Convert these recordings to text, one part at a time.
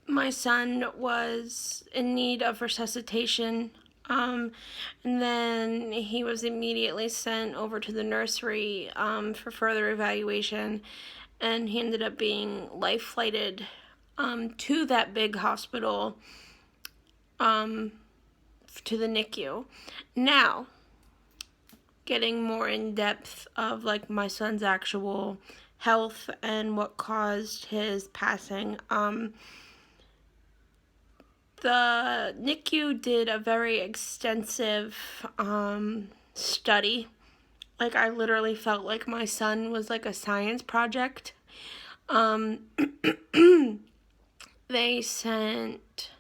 My son was in need of resuscitation, and then he was immediately sent over to the nursery for further evaluation, and he ended up being life flighted to that big hospital, to the NICU. Now, getting more in depth of like my son's actual health and what caused his passing. The NICU did a very extensive study. Like, I literally felt like my son was like a science project. They sent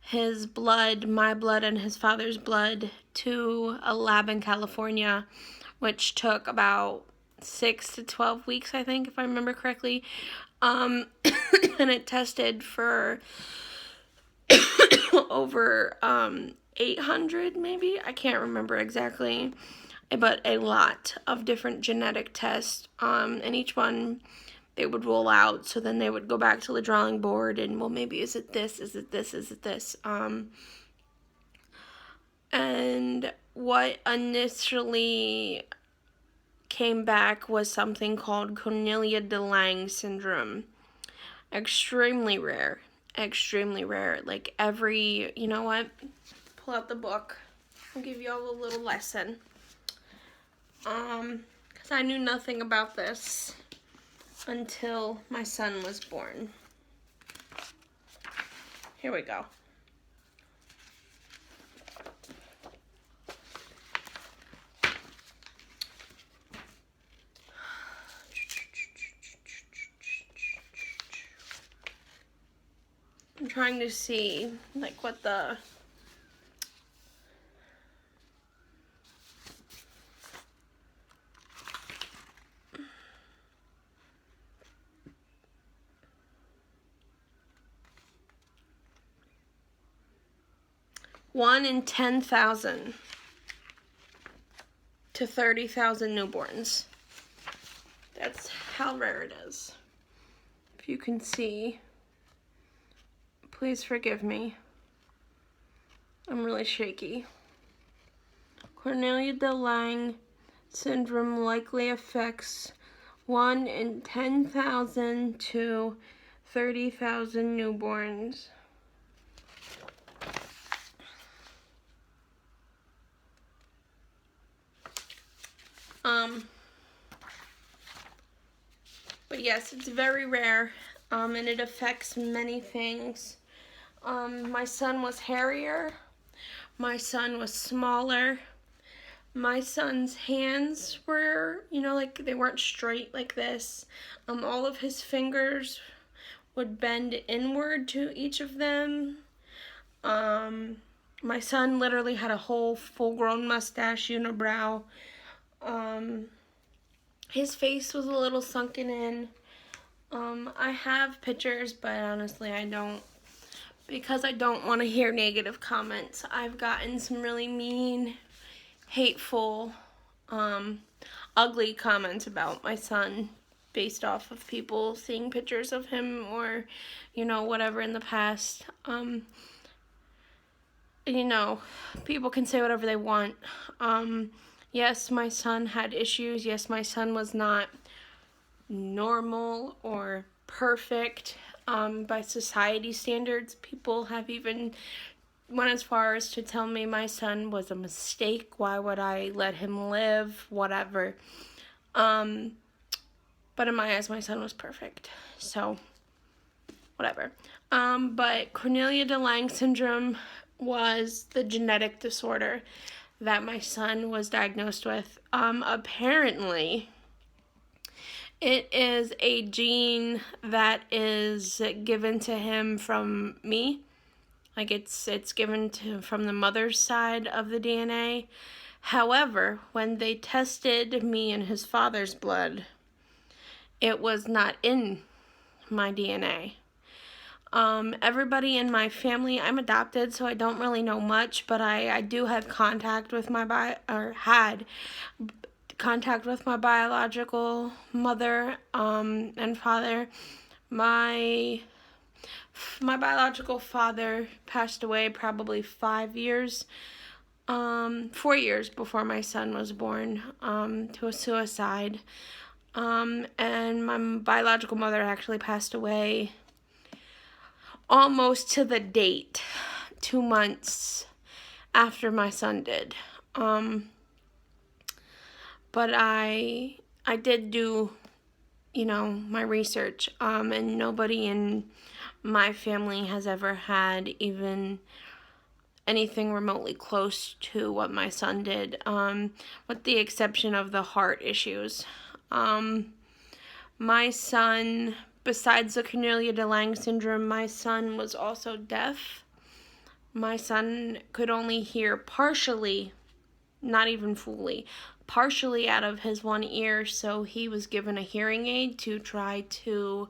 his blood, my blood, and his father's blood to a lab in California, which took about 6 to 12 weeks, I think, if I remember correctly. And it tested for over 800, maybe? I can't remember exactly. But a lot of different genetic tests. And each one they would roll out, so then they would go back to the drawing board and, well, maybe is it this, is it this, is it this? And what initially came back was something called Cornelia de Lange syndrome. Extremely rare. Like you know what? Pull out the book. I'll give you all a little lesson. Because I knew nothing about this until my son was born. Here we go. I'm trying to see, like, what the... One in 10,000 to 30,000 newborns. That's how rare it is. If you can see, please forgive me. I'm really shaky. Cornelia de Lange syndrome likely affects 1 in 10,000 to 30,000 newborns. But yes, it's very rare, and it affects many things. My son was hairier. My son was smaller. My son's hands were, like they weren't straight like this. All of his fingers would bend inward to each of them. My son literally had a whole full-grown mustache, unibrow. His face was a little sunken in. I have pictures, but honestly I don't, because I don't want to hear negative comments. I've gotten some really mean, hateful, ugly comments about my son based off of people seeing pictures of him or, whatever in the past. People can say whatever they want. Yes, my son had issues. Yes, my son was not normal or perfect by society standards. People have even went as far as to tell me my son was a mistake. Why would I let him live? Whatever. But in my eyes, my son was perfect. So, whatever. But Cornelia de Lange syndrome was the genetic disorder that my son was diagnosed with. Apparently, it is a gene that is given to him from me. Like, it's given from the mother's side of the DNA. However, when they tested me and his father's blood, it was not in my DNA. Everybody in my family, I'm adopted, so I don't really know much, but I do have contact with had contact with my biological mother and father. My biological father passed away probably 4 years before my son was born, to a suicide. And my biological mother actually passed away almost to the date, 2 months after my son did. But I did do, my research, and nobody in my family has ever had even anything remotely close to what my son did, with the exception of the heart issues. My son, besides the Cornelia de Lange syndrome, my son was also deaf. My son could only hear partially, not even fully, partially out of his one ear, so he was given a hearing aid to try to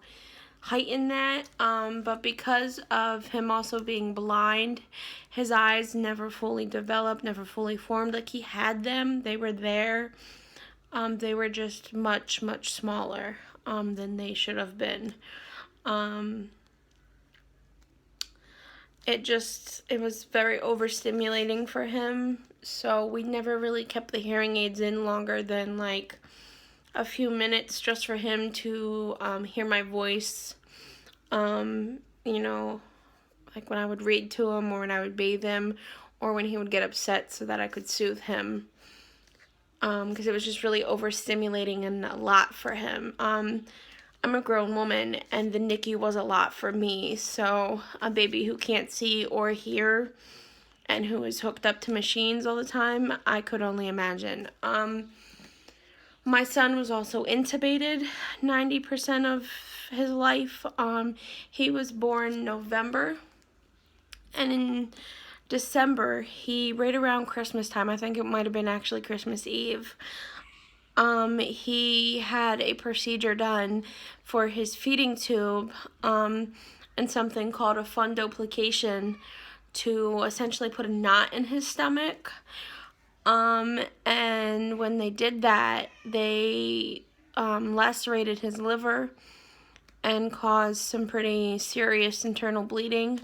heighten that, but because of him also being blind, his eyes never fully developed, never fully formed. Like, he had them, they were there, they were just much, much smaller than they should have been. It was very overstimulating for him, so we never really kept the hearing aids in longer than like a few minutes, just for him to hear my voice, like when I would read to him, or when I would bathe him, or when he would get upset, so that I could soothe him, because it was just really overstimulating and a lot for him. I'm a grown woman, and the NICU was a lot for me, so a baby who can't see or hear and who is hooked up to machines all the time, I could only imagine. My son was also intubated 90% of his life. He was born November, and in December, right around Christmas time, I think it might have been actually Christmas Eve, he had a procedure done for his feeding tube, and something called a fundoplication, to essentially put a knot in his stomach. And when they did that, they lacerated his liver and caused some pretty serious internal bleeding.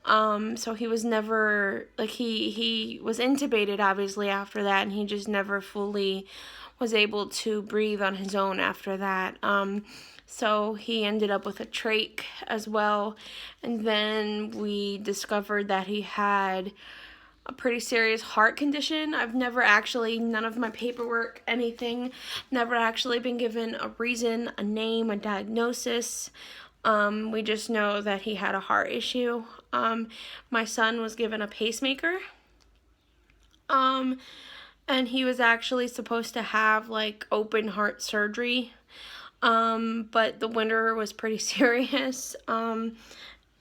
So he was never, he was intubated obviously after that, and he just never fully was able to breathe on his own after that. So he ended up with a trach as well, and then we discovered that he had a pretty serious heart condition. I've never actually, none of my paperwork, anything, never actually been given a reason, a name, a diagnosis. We just know that he had a heart issue. My son was given a pacemaker. And he was actually supposed to have like open heart surgery. But the winter was pretty serious. And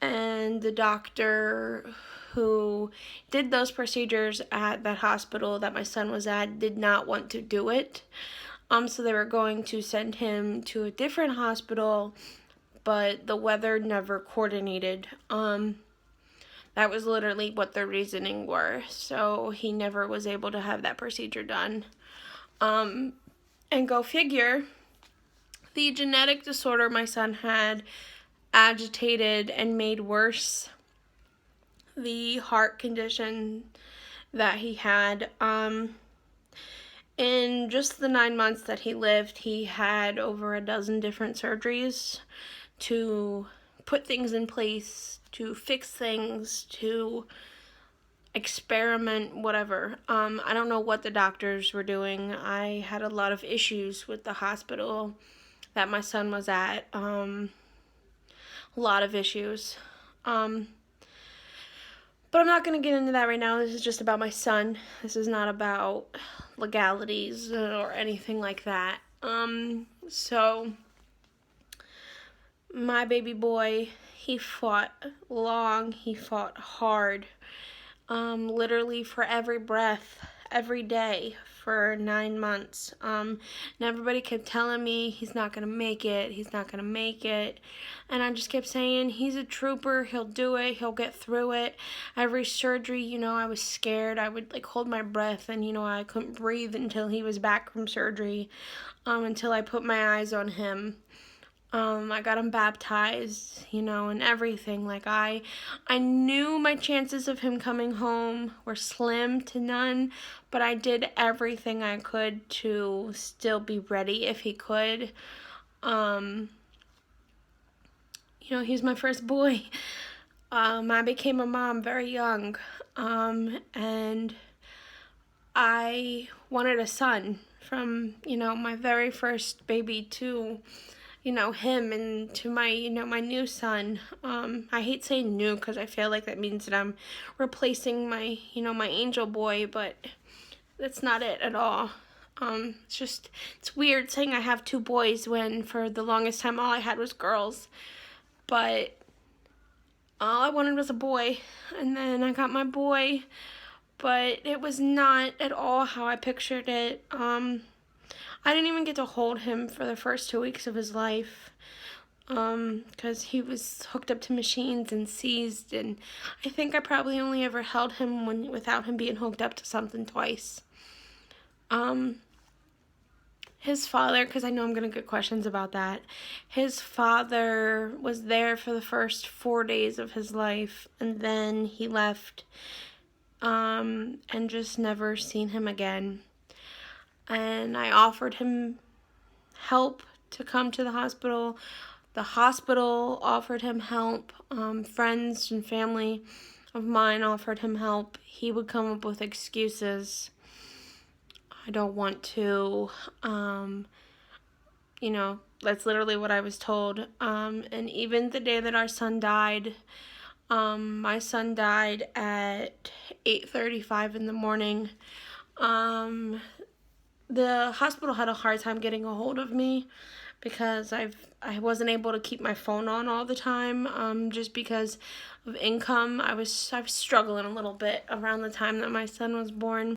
the doctor who did those procedures at that hospital that my son was at did not want to do it. So they were going to send him to a different hospital, but the weather never coordinated. That was literally what their reasoning were. So he never was able to have that procedure done. And go figure, the genetic disorder my son had agitated and made worse the heart condition that he had. In just the 9 months that he lived, he had over a dozen different surgeries to put things in place, to fix things, to experiment, whatever. I don't know what the doctors were doing. I had a lot of issues with the hospital that my son was at. A lot of issues. But I'm not going to get into that right now. This is just about my son. This is not about legalities or anything like that. So my baby boy, he fought long, he fought hard, literally for every breath, every day for 9 months. And everybody kept telling me he's not going to make it, he's not going to make it. And I just kept saying, he's a trooper, he'll do it, he'll get through it. Every surgery, I was scared. I would hold my breath, and I couldn't breathe until he was back from surgery, until I put my eyes on him. I got him baptized, and everything. Like, I knew my chances of him coming home were slim to none, but I did everything I could to still be ready if he could. He's my first boy. I became a mom very young, and I wanted a son from, my very first baby to him, and to my, my new son. I hate saying new because I feel like that means that I'm replacing my, my angel boy, but that's not it at all. It's weird saying I have two boys when for the longest time all I had was girls. But all I wanted was a boy, and then I got my boy, but it was not at all how I pictured it. I didn't even get to hold him for the first 2 weeks of his life, because he was hooked up to machines and seized, and I think I probably only ever held him without him being hooked up to something twice. His father, because I know I'm going to get questions about that, his father was there for the first 4 days of his life, and then he left, and just never seen him again. And I offered him help to come to the hospital. The hospital offered him help. Friends and family of mine offered him help. He would come up with excuses. I don't want to, that's literally what I was told. And even the day that our son died, my son died at 8:35 in the morning. The hospital had a hard time getting a hold of me because I wasn't able to keep my phone on all the time, just because of income. I was struggling a little bit around the time that my son was born.